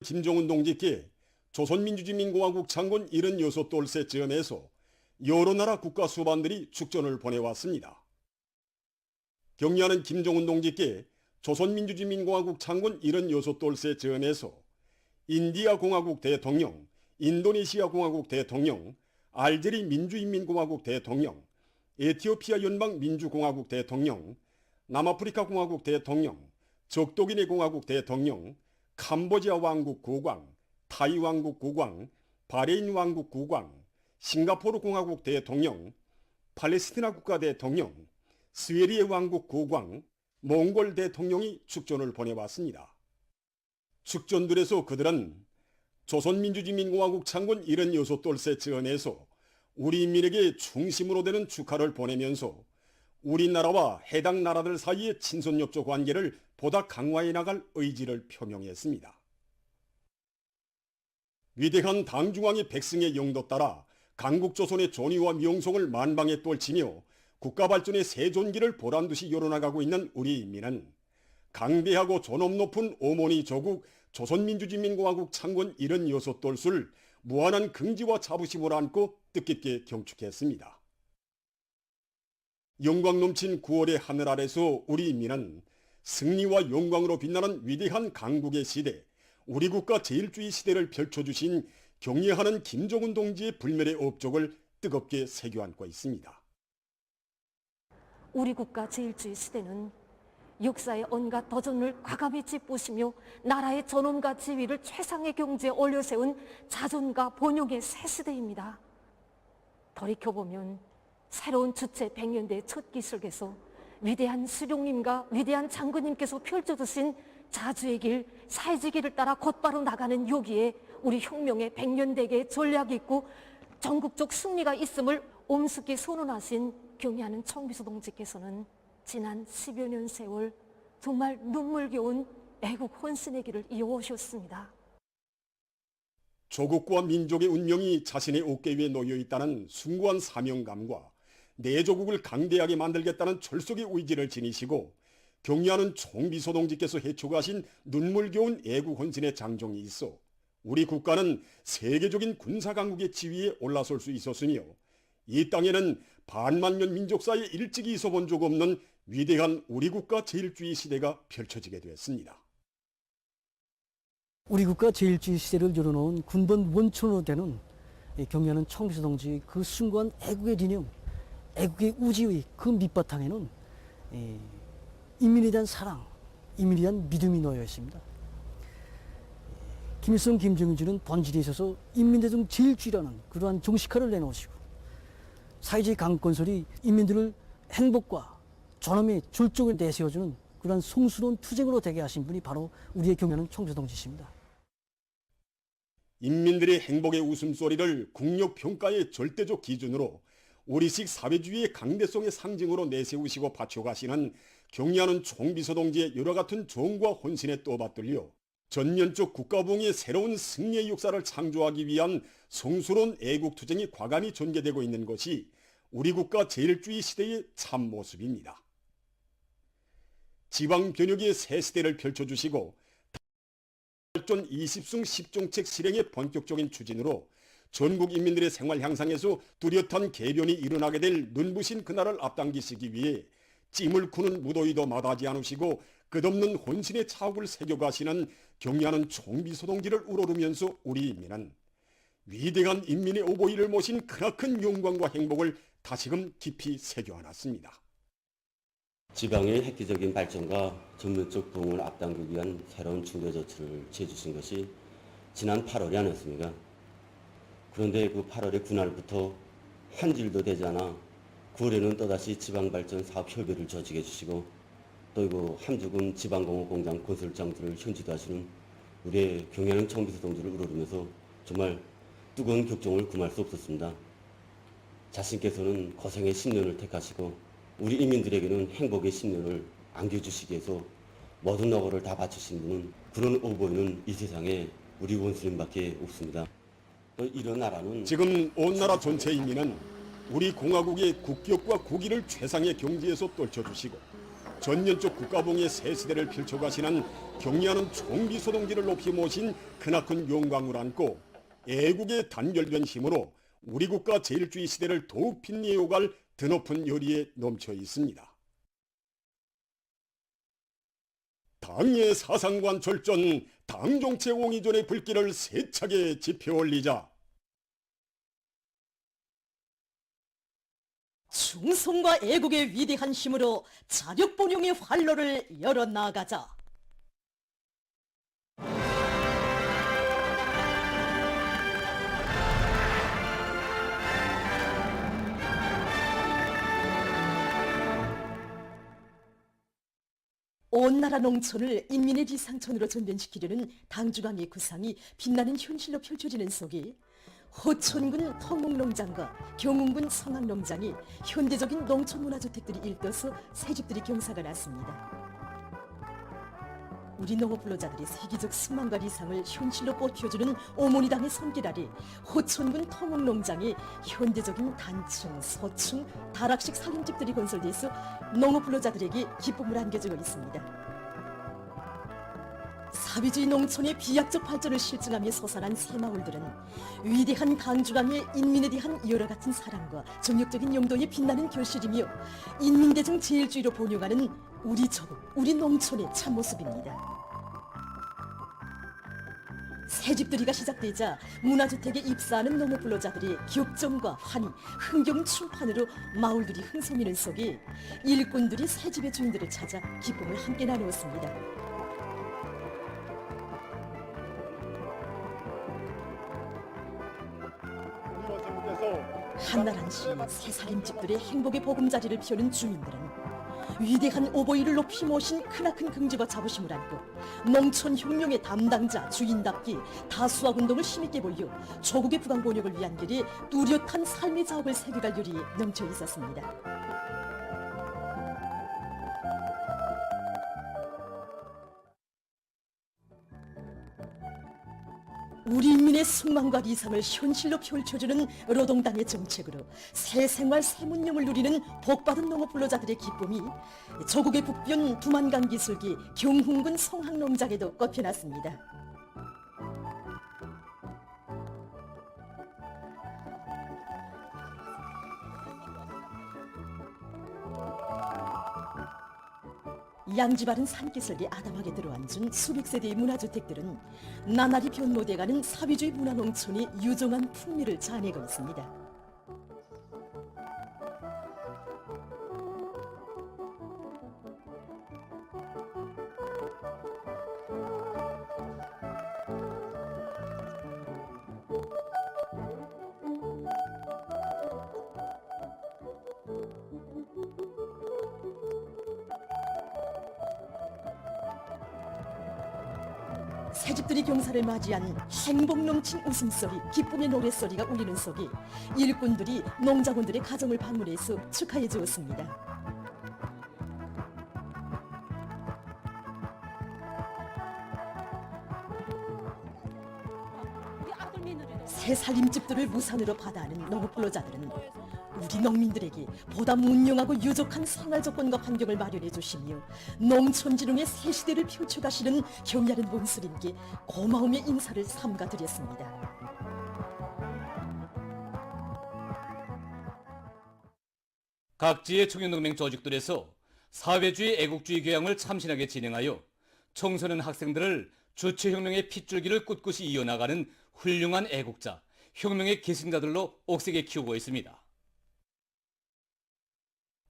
김정은 동지께 조선민주주의민공화국 창건 76돌째 즈음에서 여러 나라 국가 수반들이 축전을 보내왔습니다. 경리하는 김정은 동지께 조선민주주의민공화국 창건 76돌째 즈음에서 인디아 공화국 대통령, 인도네시아 공화국 대통령, 알제리 민주인민공화국 대통령, 에티오피아 연방민주공화국 대통령, 남아프리카 공화국 대통령, 적도기네 공화국 대통령, 캄보디아 왕국 국왕, 타이 왕국 국왕, 바레인 왕국 국왕, 싱가포르 공화국 대통령, 팔레스티나 국가 대통령, 스웨리의 왕국 국왕, 몽골 대통령이 축전을 보내왔습니다. 축전들에서 그들은 조선민주주의민공화국 창건 76돌째 즈음에서 우리 인민에게 중심으로 되는 축하를 보내면서 우리나라와 해당 나라들 사이의 친선협조 관계를 보다 강화해 나갈 의지를 표명했습니다. 위대한 당중앙의 백성의 영도 따라 강국조선의 존의와 명성을 만방에 떨치며 국가발전의 새존기를 보란듯이 열어나가고 있는 우리 인민은 강대하고 존엄 높은 어머니 조국 조선민주주의민공화국 창건 76돌을 무한한 긍지와 자부심을 안고 뜻깊게 경축했습니다. 영광 넘친 9월의 하늘 아래서 우리 인민은 승리와 영광으로 빛나는 위대한 강국의 시대, 우리 국가 제일주의 시대를 펼쳐주신 경례하는 김정은 동지의 불멸의 업적을 뜨겁게 새겨안고 있습니다. 우리 국가 제일주의 시대는 역사의 온갖 도전을 과감히 짚부시며 나라의 존엄과 지위를 최상의 경지에 올려세운 자존과 본용의 새 시대입니다. 돌이켜보면 새로운 주체 100년대의 첫 기술에서 위대한 수령님과 위대한 장군님께서 펼쳐주신 자주의 길, 사회주의 길을 따라 곧바로 나가는 여기에 우리 혁명의 100년대의 전략이 있고 전국적 승리가 있음을 엄숙히 선언하신 경의하는 청비서 동지께서는 지난 10여 년 세월 정말 눈물겨운 애국 헌신의 길을 이어오셨습니다. 조국과 민족의 운명이 자신의 어깨 위에 놓여 있다는 숭고한 사명감과 내 조국을 강대하게 만들겠다는 철석의 의지를 지니시고 경리하는 총비서 동지께서 해초가신 눈물겨운 애국 헌신의 장정이 있어 우리 국가는 세계적인 군사강국의 지위에 올라설 수 있었으며 이 땅에는 반만년 민족사에 일찍이 있어본 적 없는 위대한 우리 국가 제일주의 시대가 펼쳐지게 됐습니다. 우리 국가 제일주의 시대를 열어놓은 군번 원천으로 되는 경리하는 총비서 동지의 그 숭고한 애국의理念, 애국의 우지의 그 밑바탕에는 인민에 대한 사랑, 인민에 대한 믿음이 놓여 있습니다. 김일성, 김정일주는 본질에 있어서 인민대중 제일주의라는 그러한 정식화를 내놓으시고 사회주의 강건설이 인민들을 행복과 존엄의 절정을 내세워주는 그러한 성스러운 투쟁으로 되게 하신 분이 바로 우리의 경리하는 총비서 동지십니다. 인민들의 행복의 웃음소리를 국력평가의 절대적 기준으로 우리식 사회주의의 강대성의 상징으로 내세우시고 바쳐가시는 경리하는 총비서 동지의 여러 같은 정과 헌신에 떠받들려 전면적 국가부흥의 새로운 승리의 역사를 창조하기 위한 성스러운 애국투쟁이 과감히 전개되고 있는 것이 우리 국가 제일주의 시대의 참모습입니다. 지방변혁의 새 시대를 펼쳐주시고 발전 20승 10정책 실행의 본격적인 추진으로 전국 인민들의 생활 향상에서 뚜렷한 개변이 일어나게 될 눈부신 그날을 앞당기시기 위해 찜을 쿠는 무더위도 마다하지 않으시고 끝없는 혼신의 차옥을 새겨가시는 경리하는 총비서 동지를 우러르면서 우리 인민은 위대한 인민의 오보이를 모신 크나큰 영광과 행복을 다시금 깊이 새겨안았습니다. 지방의 획기적인 발전과 전면적 부흥을 앞당기기 위한 새로운 중대 조치를 취해주신 것이 지난 8월이 아니었습니까? 그런데 그 8월의 그날부터 한 질도 되지 않아 9월에는 또다시 지방발전 사업협의를 조직해 주시고 또 이거 함주군 지방공업공장 건설장들을 현지도 하시는 우리의 경리하는 총비서 동지를 우러르면서 정말 뜨거운 격정을 금할 수 없었습니다. 자신께서는 고생의 10년을 택하시고 우리 인민들에게는 행복의 10년을 안겨주시기 위해서 모든 노고를 다 바치신 분은 그런 오보이는 이 세상에 우리 원수님밖에 없습니다. 또 이런 나라는 지금 온 나라 전체 인민은 우리 공화국의 국격과 국위를 최상의 경지에서 떨쳐주시고 전년적 국가봉의 새 시대를 펼쳐가시는 경리하는 총기 소동기를 높이 모신 크나큰 용광을 안고 애국의 단결된 힘으로 우리 국가 제일주의 시대를 더욱 빛내어갈 드높은 열의에 넘쳐 있습니다. 당의 사상관 절전, 당정체 옹이전의 불길을 세차게 지펴올리자 충성과 애국의 위대한 힘으로 자력본용의 활로를 열어나가자. 온 나라 농촌을 인민의 지상촌으로 전변시키려는 당주강의 구상이 빛나는 현실로 펼쳐지는 속에 호촌군 통목농장과 경운군 성악농장이 현대적인 농촌문화주택들이 일떠서 새집들이 경사가 났습니다. 우리 농업불로자들의 세계적 승망과 리상을 현실로 뻗혀주는 오모니당의 손길 아래 호촌군 통목농장에 현대적인 단층, 서층, 다락식 살림집들이 건설돼서 농업불로자들에게 기쁨을 안겨주고 있습니다. 사회주의 농촌의 비약적 발전을 실증하며 솟아난 새마을들은 위대한 강주강의 인민에 대한 여러 같은 사랑과 정력적인 용도에 빛나는 결실이며 인민대중 제일주의로 본용하는 우리 저국, 우리 농촌의 참모습입니다. 새집들이가 시작되자 문화주택에 입사하는 농업불로자들의 격정과 환희, 흥겨운 춤판으로 마을들이 흥성이는 속에 일꾼들이 새집의 주인들을 찾아 기쁨을 함께 나누었습니다. 한날 한시 새살림집들의 행복의 보금자리를 피우는 주민들은 위대한 오보이를 높이 모신 크나큰 긍지와 자부심을 안고 농촌 혁명의 담당자 주인답게 다수학 운동을 힘있게 벌여 조국의 부강 번영을 위한 길에 뚜렷한 삶의 자업을 새겨갈 열의에 넘쳐 있었습니다. 우리 인민의 승망과 리상을 현실로 펼쳐주는 노동당의 정책으로 새 생활 새 문명을 누리는 복받은 농업불로자들의 기쁨이 조국의 북변 두만강 기슭이 경훈군 성학농장에도 꺾여났습니다. 양지바른 산기슭에 아담하게 들어앉은 수백 세대의 문화주택들은 나날이 변모돼가는 사회주의 문화농촌의 유정한 풍미를 자아내고 있습니다. 새집들이 경사를 맞이한 행복 넘친 웃음소리, 기쁨의 노랫소리가 울리는 속에 일꾼들이 농장원들의 가정을 방문해서 축하해 주었습니다. 새 살림집들을 무산으로 받아하는 농업불로자들은 우리 농민들에게 보다 문명하고 유족한 생활 조건과 환경을 마련해 주시며 농촌진흥의 새 시대를 펼쳐가시는 경리하는 원수님께 고마움의 인사를 삼가 드렸습니다. 각지의 청년동맹 조직들에서 사회주의 애국주의 교양을 참신하게 진행하여 청소년 학생들을 주체혁명의 핏줄기를 꿋꿋이 이어나가는 훌륭한 애국자, 혁명의 계승자들로 옥색에 키우고 있습니다.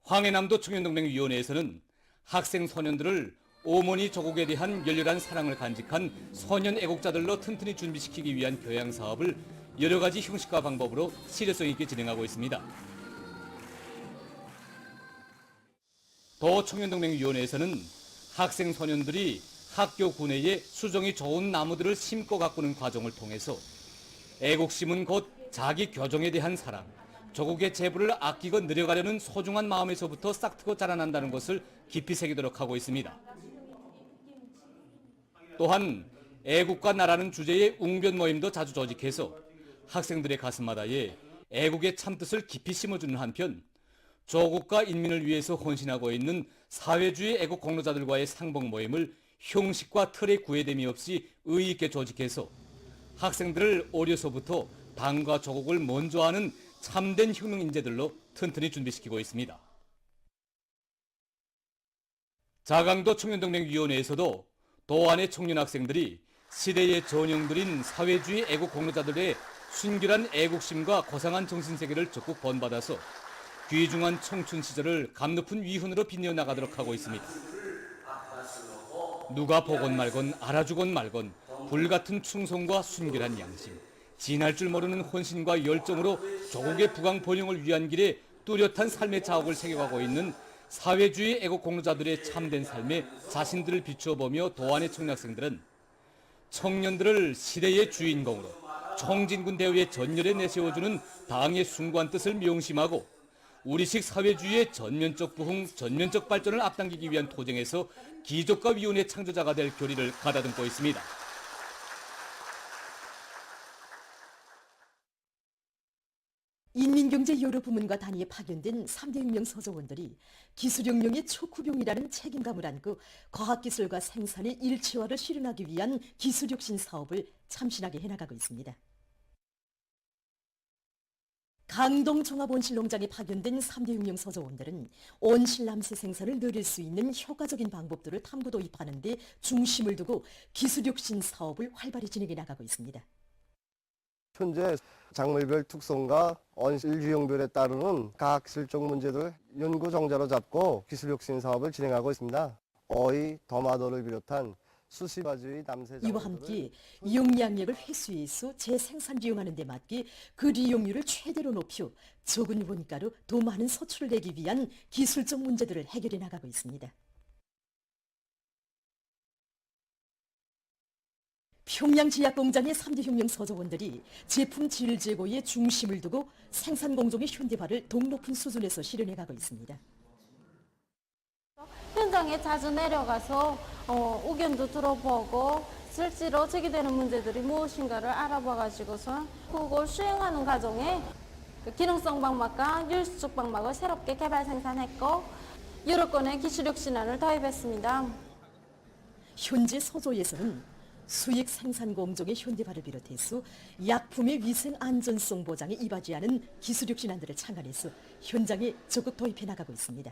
황해남도 청년동맹위원회에서는 학생 소년들을 오모니 조국에 대한 열렬한 사랑을 간직한 소년 애국자들로 튼튼히 준비시키기 위한 교양 사업을 여러 가지 형식과 방법으로 실효성 있게 진행하고 있습니다. 더 청년동맹위원회에서는 학생 소년들이 학교 구내에 수정이 좋은 나무들을 심고 가꾸는 과정을 통해서 애국심은 곧 자기 교정에 대한 사랑, 조국의 재부를 아끼고 늘려가려는 소중한 마음에서부터 싹트고 자라난다는 것을 깊이 새기도록 하고 있습니다. 또한 애국과 나라는 주제의 웅변 모임도 자주 조직해서 학생들의 가슴마다에 애국의 참뜻을 깊이 심어주는 한편 조국과 인민을 위해서 헌신하고 있는 사회주의 애국 공로자들과의 상봉 모임을 형식과 틀에 구애됨이 없이 의의 있게 조직해서 학생들을 어려서부터 당과 조국을 먼저 아는 참된 혁명 인재들로 튼튼히 준비시키고 있습니다. 자강도 청년동맹위원회에서도 도안의 청년 학생들이 시대의 전형들인 사회주의 애국 공로자들의 순결한 애국심과 고상한 정신세계를 적극 본받아서 귀중한 청춘 시절을 감높은 위훈으로 빛내어 나가도록 하고 있습니다. 누가 보건 말건 알아주건 말건 불같은 충성과 순결한 양심, 지날 줄 모르는 혼신과 열정으로 조국의 부강 번영을 위한 길에 뚜렷한 삶의 자옥을 새겨가고 있는 사회주의 애국 공로자들의 참된 삶에 자신들을 비추어보며 도안의 청년학생들은 청년들을 시대의 주인공으로 청진군 대회의 전열에 내세워주는 당의 숭고한 뜻을 명심하고 우리식 사회주의의 전면적 부흥, 전면적 발전을 앞당기기 위한 토쟁에서 기적과 위훈의 창조자가 될 교리를 가다듬고 있습니다. 인민경제 여러 부문과 단위에 파견된 3대 혁명 서조원들이 기술혁명의 촉구병이라는 책임감을 안고 과학기술과 생산의 일체화를 실현하기 위한 기술혁신 사업을 참신하게 해나가고 있습니다. 강동 종합온실농장에 파견된 3대 혁명 서조원들은 온실남새 생산을 늘릴 수 있는 효과적인 방법들을 탐구 도입하는 데 중심을 두고 기술혁신 사업을 활발히 진행해 나가고 있습니다. 현재 작물별 특성과 온실 유형별에 따르는 과학기술적 문제들 연구 정자로 잡고 기술혁신 사업을 진행하고 있습니다. 어이, 더마도를 비롯한 수십 가지의 남새 작물들을 이와 함께 용량액을 회수해서 재생산 이용하는 데 맞게 그 이용률을 최대로 높여 적은 원가로 더 많은 소출을 내기 위한 기술적 문제들을 해결해 나가고 있습니다. 평양 제약공장의 3대 혁명 서조원들이 제품 질 제고에 중심을 두고 생산 공정의 현대화를 더 높은 수준에서 실현해가고 있습니다. 현장에 자주 내려가서 의견도 들어보고 실제로 제기되는 문제들이 무엇인가를 알아봐가지고서 그걸 수행하는 과정에 기능성 방막과 율수축 방막을 새롭게 개발 생산했고 여러 건의 기술혁신안을 도입했습니다. 현재 서조에서는 수익 생산 공정의 현대화를 비롯해서 약품의 위생 안전성 보장에 이바지하는 기술혁신안들을 창안해서 현장에 적극 도입해 나가고 있습니다.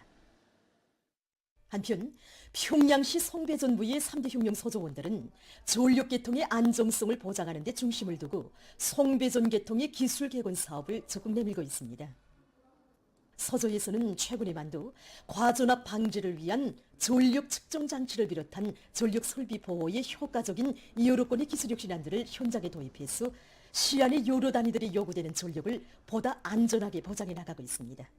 한편 평양시 송배전부의 3대 혁명 서조원들은 전력계통의 안정성을 보장하는 데 중심을 두고 송배전 계통의 기술 개건 사업을 적극 내밀고 있습니다. 서조에서는 최근에만도 과전압 방지를 위한 전력 측정 장치를 비롯한 전력 설비 보호에 효과적인 여러 건의 기술혁신안들을 현장에 도입해서 시안의 여러 단위들이 요구되는 전력을 보다 안전하게 보장해 나가고 있습니다.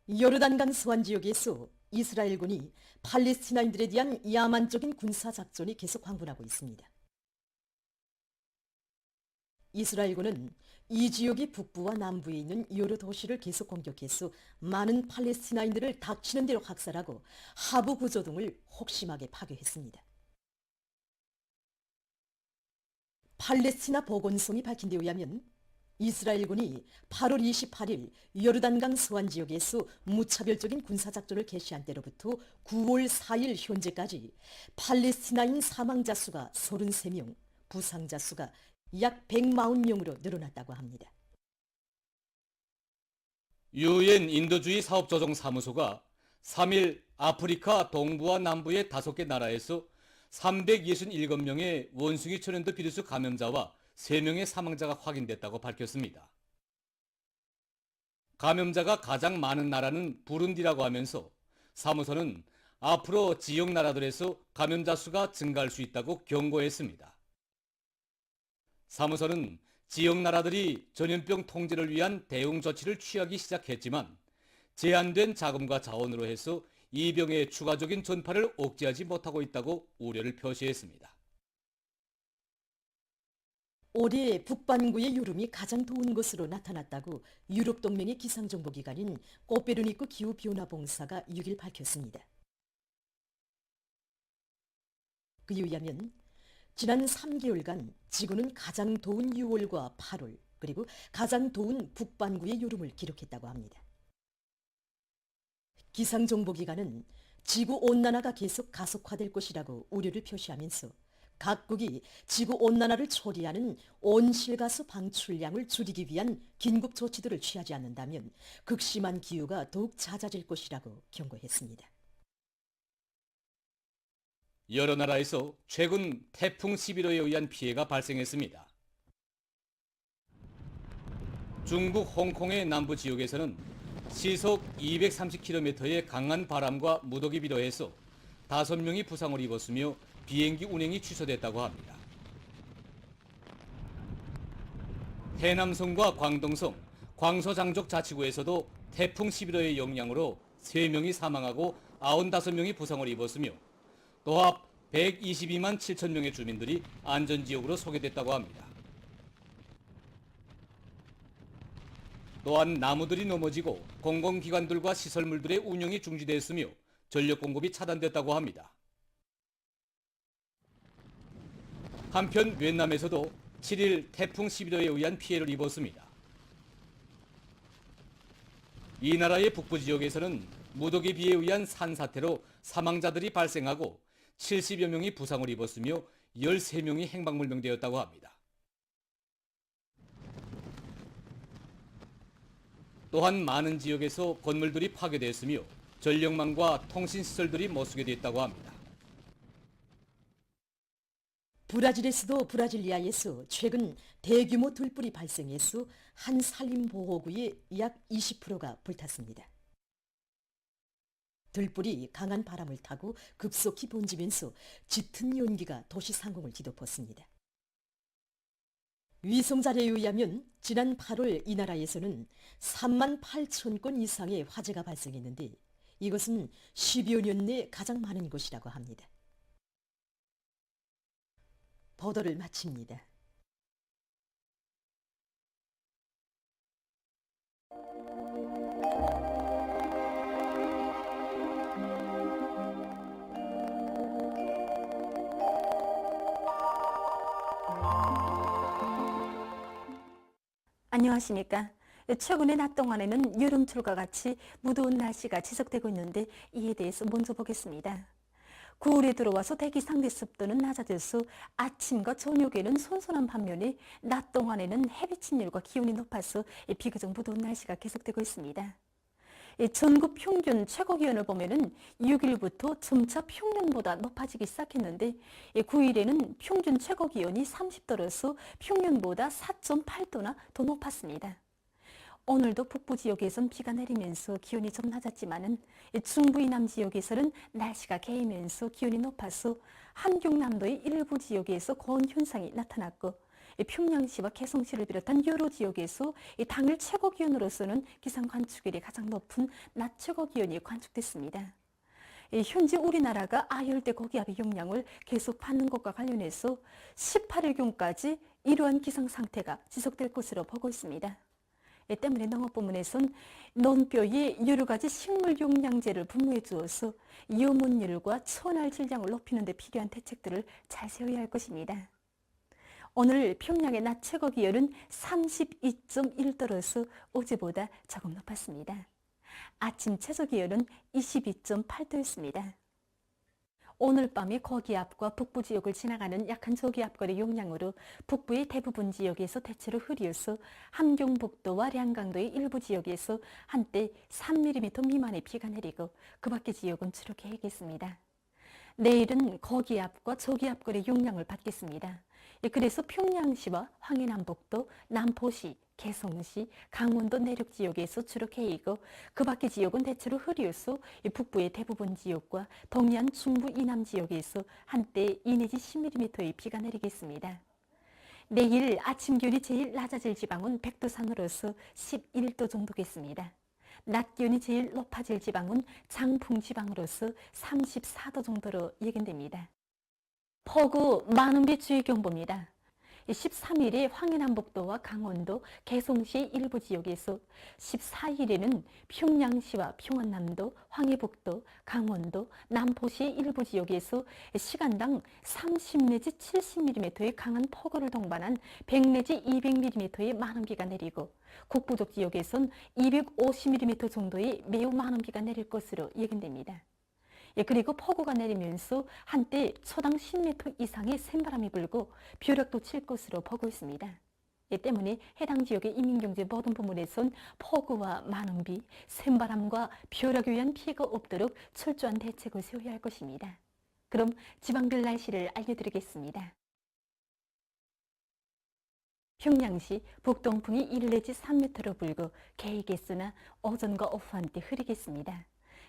요르단강 서안 지역에서 이스라엘군이 팔레스티나인들에 대한 야만적인 군사작전이 계속 광분하고 있습니다. 이스라엘군은 이 지역의 북부와 남부에 있는 여러 도시를 계속 공격해서 많은 팔레스티나인들을 닥치는 대로 학살하고 하부 구조 등을 혹심하게 파괴했습니다. 팔레스티나 보건성이 밝힌 데 의하면 이스라엘군이 8월 28일 요르단강 서안 지역에서 무차별적인 군사작전을 개시한 때로부터 9월 4일 현재까지 팔레스티나인 사망자 수가 33명, 부상자 수가 약 140명으로 늘어났다고 합니다. 유엔 인도주의 사업조정사무소가 3일 아프리카 동부와 남부의 5개 나라에서 367명의 원숭이 천연두 비루스 감염자와 3명의 사망자가 확인됐다고 밝혔습니다. 감염자가 가장 많은 나라는 부룬디라고 하면서 사무소는 앞으로 지역 나라들에서 감염자 수가 증가할 수 있다고 경고했습니다. 사무소는 지역 나라들이 전염병 통제를 위한 대응 조치를 취하기 시작했지만 제한된 자금과 자원으로 해서 이 병의 추가적인 전파를 억제하지 못하고 있다고 우려를 표시했습니다. 올해 북반구의 여름이 가장 더운 것으로 나타났다고 유럽동맹의 기상정보기관인 코페르니쿠 기후변화봉사가 6일 밝혔습니다. 그에 의하면 지난 3개월간 지구는 가장 더운 6월과 8월 그리고 가장 더운 북반구의 여름을 기록했다고 합니다. 기상정보기관은 지구온난화가 계속 가속화될 것이라고 우려를 표시하면서 각국이 지구온난화를 초래하는 온실가스 방출량을 줄이기 위한 긴급 조치들을 취하지 않는다면 극심한 기후가 더욱 잦아질 것이라고 경고했습니다. 여러 나라에서 최근 태풍 11호에 의한 피해가 발생했습니다. 중국 홍콩의 남부 지역에서는 시속 230km의 강한 바람과 무더기 비로 해서 5명이 부상을 입었으며 비행기 운행이 취소됐다고 합니다. 해남성과 광동성, 광서장족 자치구에서도 태풍 11호의 영향으로 3명이 사망하고 95명이 부상을 입었으며 도합 122만 7천 명의 주민들이 안전지역으로 소개됐다고 합니다. 또한 나무들이 넘어지고 공공기관들과 시설물들의 운영이 중지됐으며 전력 공급이 차단됐다고 합니다. 한편 베트남에서도 7일 태풍 11호에 의한 피해를 입었습니다. 이 나라의 북부 지역에서는 무더기 비에 의한 산사태로 사망자들이 발생하고 70여 명이 부상을 입었으며 13명이 행방불명되었다고 합니다. 또한 많은 지역에서 건물들이 파괴됐으며 전력망과 통신시설들이 못쓰게 됐다고 합니다. 브라질에서도 브라질리아에서 최근 대규모 들불이 발생해서 한 산림보호구의 약 20%가 불탔습니다. 들불이 강한 바람을 타고 급속히 번지면서 짙은 연기가 도시 상공을 뒤덮었습니다. 위성자료에 의하면 지난 8월 이 나라에서는 3만 8천 건 이상의 화재가 발생했는데 이것은 10여 년 내 가장 많은 것이라고 합니다. 보도를 마칩니다. 안녕하십니까. 최근에 낮 동안에는 여름철과 같이 무더운 날씨가 지속되고 있는데 이에 대해서 먼저 보겠습니다. 9월에 들어와서 대기 상대 습도는 낮아져서 아침과 저녁에는 선선한 반면에 낮 동안에는 햇빛 일과 기온이 높아서 비교적 무더운 날씨가 계속되고 있습니다. 전국 평균 최고기온을 보면은 6일부터 점차 평년보다 높아지기 시작했는데 9일에는 평균 최고기온이 30도로서 평년보다 4.8도나 더 높았습니다. 오늘도 북부 지역에선 비가 내리면서 기온이 좀 낮았지만은 중부 이남 지역에서는 날씨가 개이면서 기온이 높아서 함경남도의 일부 지역에서 고온 현상이 나타났고 평양시와 개성시를 비롯한 여러 지역에서 당일 최고 기온으로서는 기상 관측일이 가장 높은 낮 최고 기온이 관측됐습니다. 현재 우리나라가 아열대 고기압의 영향을 계속 받는 것과 관련해서 18일경까지 이러한 기상 상태가 지속될 것으로 보고 있습니다. 이 때문에 농업부문에선 논뼈에 여러 가지 식물 영양제를 분무해 주어서 염원율과 천알 질량을 높이는 데 필요한 대책들을 잘 세워야 할 것입니다. 오늘 평양의 낮 최고 기온은 32.1도로서 어제보다 조금 높았습니다. 아침 최저 기온은 22.8도였습니다. 오늘 밤에 고기압과 북부 지역을 지나가는 약한 저기압골의 영향으로 북부의 대부분 지역에서 대체로 흐리어서 함경북도와 량강도의 일부 지역에서 한때 3mm 미만의 비가 내리고 그 밖의 지역은 주로 개겠습니다. 내일은 고기압과 저기압골의 영향을 받겠습니다. 그래서 평양시와 황해남북도, 남포시, 개성시, 강원도 내륙 지역에서 주로 개이고 그 밖의 지역은 대체로 흐리어서 북부의 대부분 지역과 동해안 중부 이남 지역에서 한때 2 내지 10mm의 비가 내리겠습니다. 내일 아침 기온이 제일 낮아질 지방은 백두산으로서 11도 정도겠습니다. 낮 기온이 제일 높아질 지방은 장풍 지방으로서 34도 정도로 예견됩니다. 폭우 많은 비 주의 경보입니다. 13일에 황해남북도와 강원도, 개송시 일부 지역에서, 14일에는 평양시와 평안남도, 황해북도, 강원도, 남포시 일부 지역에서 시간당 30 내지 70mm의 강한 폭우를 동반한 100 내지 200mm의 많은 비가 내리고, 북부족 지역에선 250mm 정도의 매우 많은 비가 내릴 것으로 예견됩니다. 그리고 폭우가 내리면서 한때 초당 10m 이상의 샘바람이 불고 벼락도 칠 것으로 보고 있습니다. 때문에 해당 지역의 인민경제 모든 부문에선 폭우와 많은 비, 샘바람과 벼락에 의한 피해가 없도록 철저한 대책을 세워야 할 것입니다. 그럼 지방별 날씨를 알려드리겠습니다. 평양시 북동풍이 1 내지 3m로 불고 개의겠으나 오전과 오후 한때 흐리겠습니다.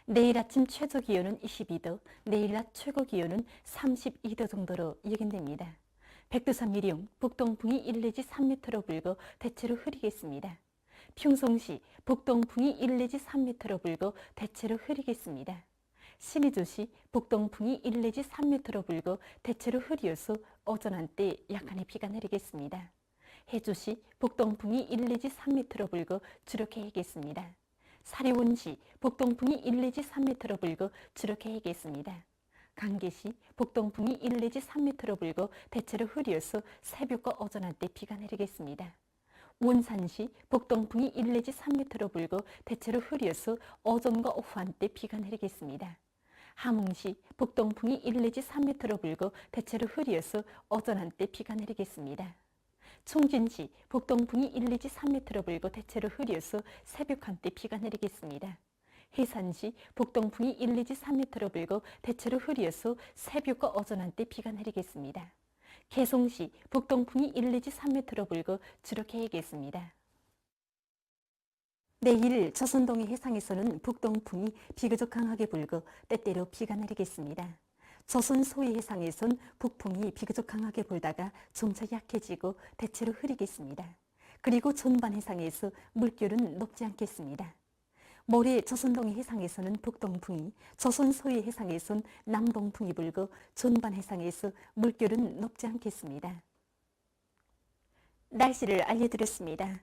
내일 아침 최저 기온은 22도, 내일 낮 최고 기온은 32도 정도로 예견됩니다. 백두산 미령 북동풍이 1 내지 3m로 불고 대체로 흐리겠습니다. 평송시 북동풍이 1 내지 3m로 불고 대체로 흐리겠습니다. 신의주시 북동풍이 1 내지 3m로 불고 대체로 흐리어서 오전 한때 약간의 비가 내리겠습니다. 해주시 북동풍이 1 내지 3m로 불고 주로 개이겠습니다. 사리원시 북동풍이 1 내지 3m로 불고 주로 개이겠습니다. 강계시 북동풍이 1 내지 3m로 불고 대체로 흐리어서 새벽과 오전 한때 비가 내리겠습니다. 원산시 북동풍이 1 내지 3m로 불고 대체로 흐리어서 오전과 오후 한때 비가 내리겠습니다. 함흥시 북동풍이 1 내지 3m로 불고 대체로 흐리어서 오전 한때 비가 내리겠습니다. 총진시 북동풍이 1 내지 3m로 불고 대체로 흐려서 새벽 한때 비가 내리겠습니다. 해산시 북동풍이 1 내지 3m로 불고 대체로 흐려서 새벽과 오전 한때 비가 내리겠습니다. 개송시 북동풍이 1 내지 3m로 불고 주로 개이겠습니다. 내일 조선동해 해상에서는 북동풍이 비교적 강하게 불고 때때로 비가 내리겠습니다. 조선 소해 해상에선 북풍이 비교적 강하게 불다가 점차 약해지고 대체로 흐리겠습니다. 그리고 전반 해상에서 물결은 높지 않겠습니다. 모레 조선동해 해상에서는 북동풍이, 조선 소해 해상에선 남동풍이 불고 전반 해상에서 물결은 높지 않겠습니다. 날씨를 알려드렸습니다.